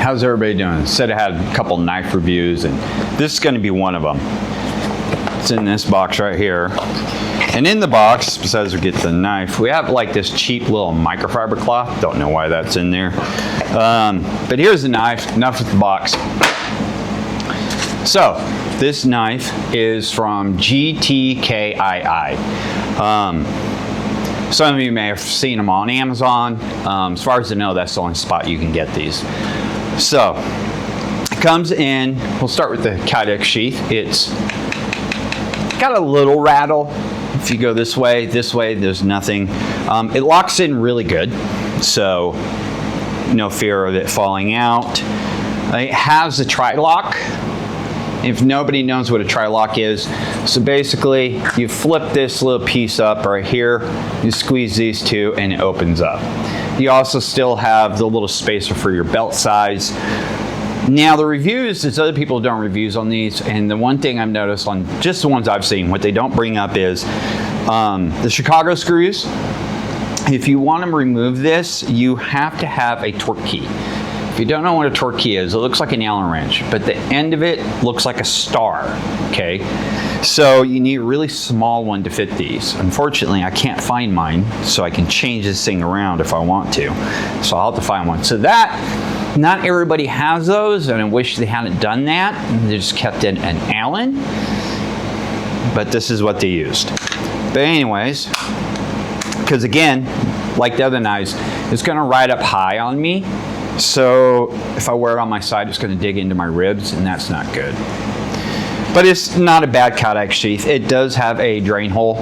how's everybody doing? Said I had a couple knife reviews, and this is going to be one of them. It's in this box right here. And in the box, besides we get the knife, we have like this cheap little microfiber cloth. Don't know why that's in there. But here's the knife, enough with the box. So, this knife is from GTKii. Some of you may have seen them on Amazon. As far as I know, that's the only spot you can get these. So, it comes in, we'll start with the Kydex sheath. It's got a little rattle. If you go this way, there's nothing. It locks in really good, so no fear of it falling out. It has a tri-lock. If nobody knows what a tri-lock is, so basically you flip this little piece up right here, you squeeze these two, and it opens up. You also still have the little spacer for your belt size. Now the reviews, there's other people who don't reviews on these, and the one thing I've noticed on just the ones I've seen, what they don't bring up is the Chicago screws. If you want to remove this, you have to have a torque key. If you don't know what a torque key is, it looks like an Allen wrench, but the end of it looks like a star, okay? So you need a really small one to fit these. Unfortunately, I can't find mine, so I can change this thing around if I want to. So I'll have to find one. So that, not everybody has those, and I wish they hadn't done that. They just kept it an Allen, but this is what they used. But anyways, because again, like the other knives, it's gonna ride up high on me. So if I wear it on my side, it's going to dig into my ribs, and that's not good. But it's not a bad Kydex sheath. It does have a drain hole,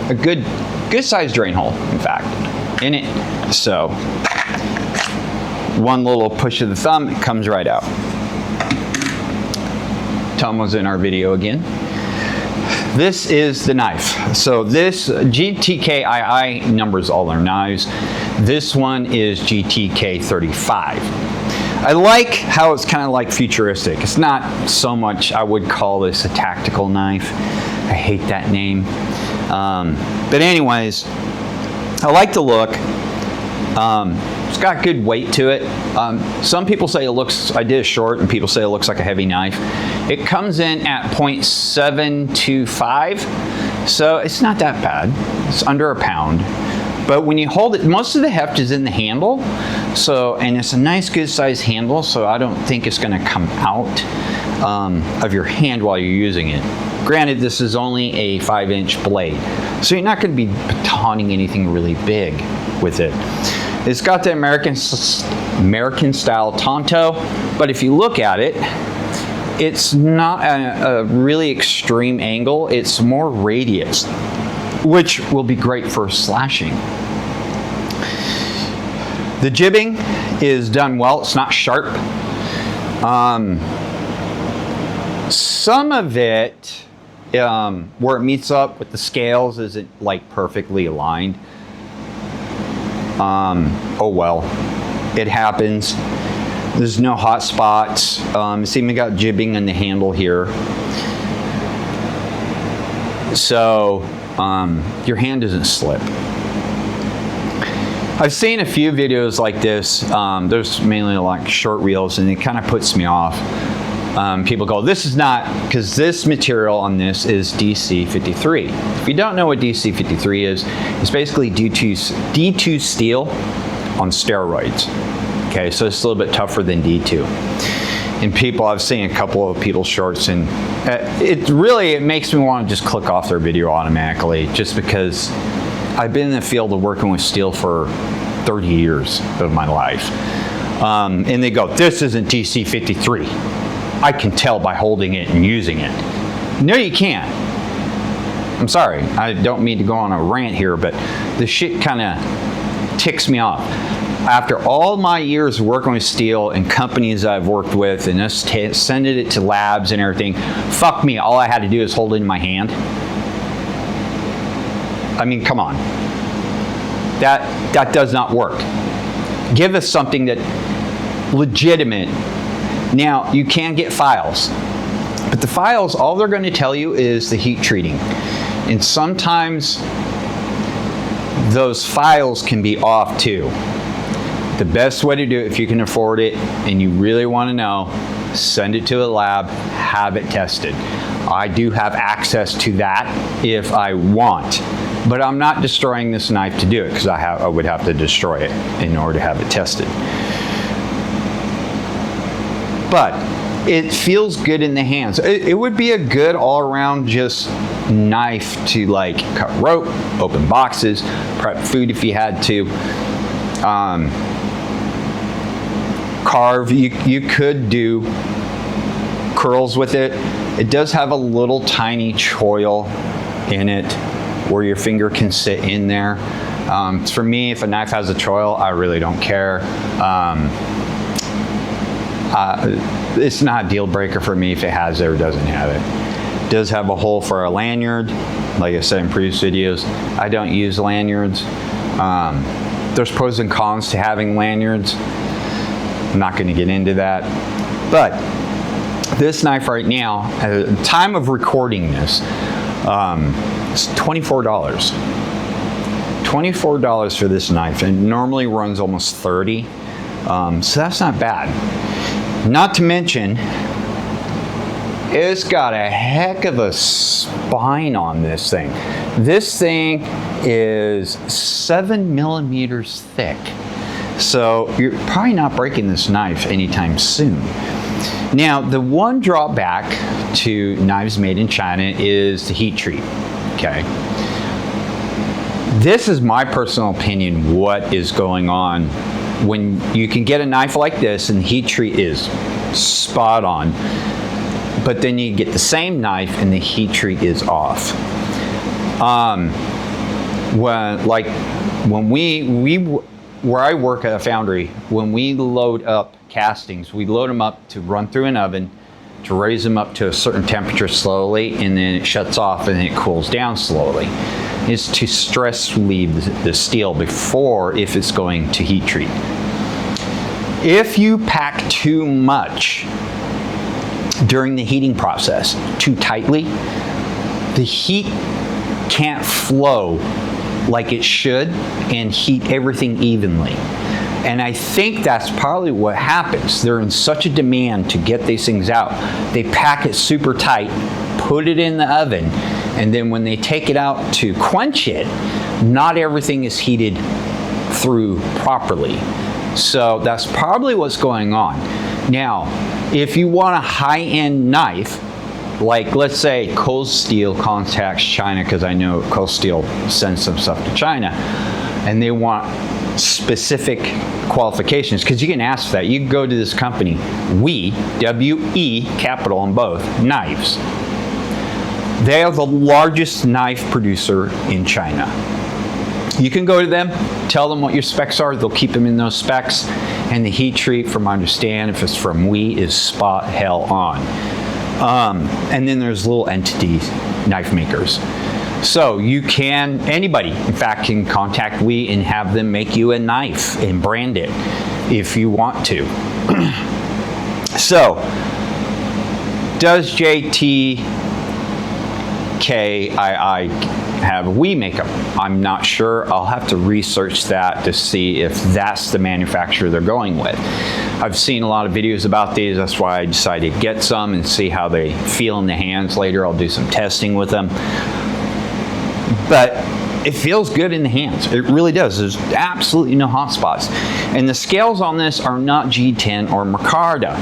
a good sized drain hole, in fact, in it. So one little push of the thumb, it comes right out. Tom was in our video again. This is the knife. So this GTKii numbers all their knives. This one is GTK35. I like how it's kind of like futuristic. It's not so much, I would call this a tactical knife. I hate that name. But anyways, I like the look. It's got good weight to it. Some people say it looks, I did a short, and people say it looks like a heavy knife. It comes in at 0.725, so it's not that bad. It's under a pound. But when you hold it, most of the heft is in the handle, so, and it's a nice good sized handle, so I don't think it's gonna come out of your hand while you're using it. Granted, this is only a 5-inch blade, so you're not gonna be batoning anything really big with it. It's got the American style Tonto, but if you look at it, it's not a really extreme angle. It's more radius, which will be great for slashing. The jibbing is done well. It's not sharp. Some of it, where it meets up with the scales, isn't like perfectly aligned. Oh well, it happens. There's no hot spots. It's even got jibbing in the handle here. So your hand doesn't slip. I've seen a few videos like this. There's mainly like short reels, and it kind of puts me off. People go, this is not, because this material on this is DC53. If you don't know what DC53 is, it's basically D2 steel on steroids. Okay, so it's a little bit tougher than D2. And people, I've seen a couple of people's shorts, and it makes me want to just click off their video automatically, just because I've been in the field of working with steel for 30 years of my life. And they go, this isn't DC53. I can tell by holding it and using it. No, you can't. I'm sorry, I don't mean to go on a rant here, but the shit kind of ticks me off. After all my years working with steel and companies I've worked with, and just sending it to labs and everything, fuck me, all I had to do is hold it in my hand. I mean, come on. That does not work. Give us something that legitimate. Now, you can get files, but the files, all they're going to tell you is the heat treating. And sometimes those files can be off too. The best way to do it, if you can afford it and you really want to know, send it to a lab, have it tested. I do have access to that if I want, but I'm not destroying this knife to do it because I would have to destroy it in order to have it tested. But it feels good in the hands. It would be a good all-around just knife to like cut rope, open boxes, prep food if you had to. Carve, you could do curls with it. It does have a little tiny choil in it where your finger can sit in there. For me, if a knife has a choil, I really don't care. It's not a deal breaker for me if it has it or doesn't have it. It does have a hole for a lanyard. Like I said in previous videos, I don't use lanyards. There's pros and cons to having lanyards. I'm not going to get into that. But this knife right now, at the time of recording this, it's $24. $24 for this knife, and it normally runs almost $30. So that's not bad. Not to mention, it's got a heck of a spine on this thing. This thing is 7 millimeters thick. So you're probably not breaking this knife anytime soon. Now, the one drawback to knives made in China is the heat treat, okay? This is my personal opinion, what is going on when you can get a knife like this and the heat treat is spot on, but then you get the same knife and the heat treat is off. Where I work at a foundry, when we load up castings, we load them up to run through an oven, to raise them up to a certain temperature slowly, and then it shuts off and it cools down slowly. It's to stress relieve the steel before if it's going to heat treat. If you pack too much during the heating process, too tightly, the heat can't flow like it should and heat everything evenly. And I think that's probably what happens. They're in such a demand to get these things out. They pack it super tight, put it in the oven, and then when they take it out to quench it, not everything is heated through properly. So that's probably what's going on. Now, if you want a high-end knife, like let's say Cold Steel contacts China, because I know Cold Steel sends some stuff to China, and they want specific qualifications, because you can ask for that. You can go to this company, W-E, capital on both, knives. They are the largest knife producer in China. You can go to them, tell them what your specs are, they'll keep them in those specs, and the heat treat, from what I understand, if it's from WE, is spot hell on. And then there's little entity knife makers. So you can, anybody, in fact, can contact WE and have them make you a knife and brand it if you want to. So, does GTKii have WE makeup? I'm not sure. I'll have to research that to see if that's the manufacturer they're going with. I've seen a lot of videos about these. That's why I decided to get some and see how they feel in the hands. Later, I'll do some testing with them. But it feels good in the hands. It really does. There's absolutely no hot spots. And the scales on this are not G10 or Micarta.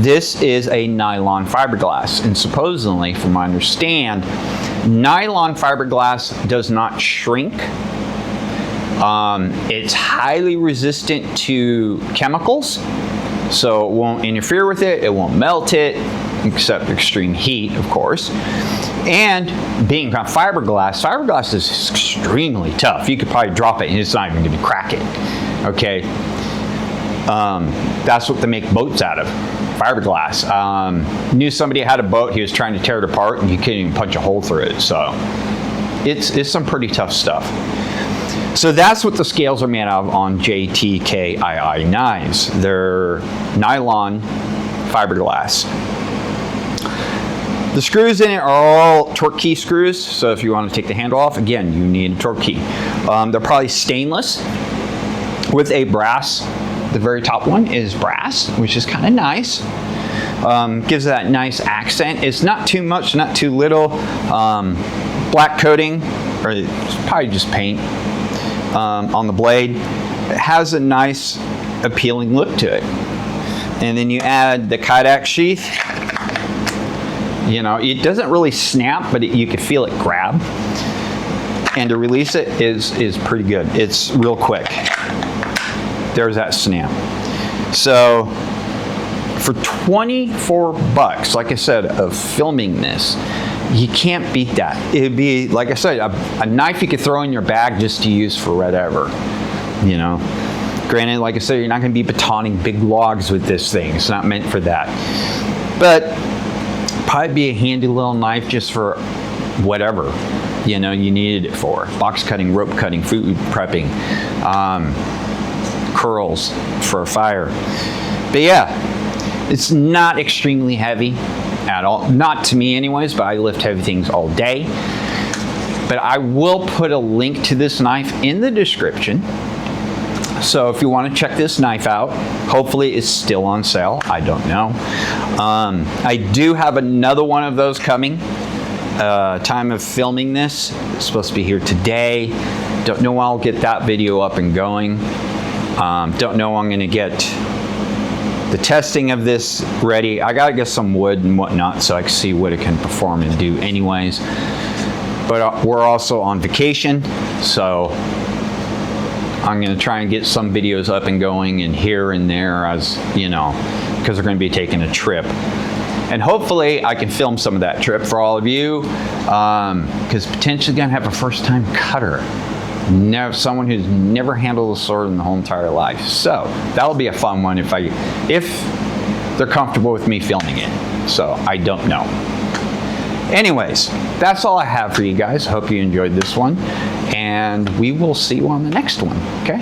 This is a nylon fiberglass. And supposedly, from what I understand, nylon fiberglass does not shrink. It's highly resistant to chemicals, so it won't interfere with it, it won't melt it, except extreme heat, of course. And being fiberglass is extremely tough. You could probably drop it and it's not even going to crack it, okay? That's what they make boats out of, fiberglass. Knew somebody had a boat, he was trying to tear it apart and you couldn't even punch a hole through it, so it's some pretty tough stuff. So that's what the scales are made out of on GTKii knives. They're nylon fiberglass. The screws in it are all torque key screws, so if you want to take the handle off, again, you need a torque key. They're probably stainless with a brass The very top one is brass, which is kind of nice. Gives it that nice accent. It's not too much, not too little. Black coating, or it's probably just paint on the blade. It has a nice, appealing look to it. And then you add the Kydex sheath. You know, it doesn't really snap, but you can feel it grab. And to release it is pretty good. It's real quick. There's that snap. So for 24 bucks, like I said, of filming this, you can't beat that. It'd be, like I said, a knife you could throw in your bag just to use for whatever, you know. Granted, like I said, you're not going to be batoning big logs with this thing. It's not meant for that. But probably be a handy little knife just for whatever, you know, you needed it for. Box cutting, rope cutting, food prepping, curls for a fire. But yeah, it's not extremely heavy at all. Not to me anyways, but I lift heavy things all day. But I will put a link to this knife in the description. So if you want to check this knife out, hopefully it's still on sale. I don't know. I do have another one of those coming. Time of filming this, it's supposed to be here today. Don't know when I'll get that video up and going. Don't know when I'm going to get the testing of this ready. I got to get some wood and whatnot so I can see what it can perform and do anyways. But we're also on vacation, so I'm going to try and get some videos up and going and here and there, as you know, because we're going to be taking a trip. And hopefully I can film some of that trip for all of you, because potentially going to have a first-time cutter. Someone who's never handled a sword in the whole entire life. So that'll be a fun one if they're comfortable with me filming it. So I don't know. Anyways, that's all I have for you guys. Hope you enjoyed this one, and we will see you on the next one, okay?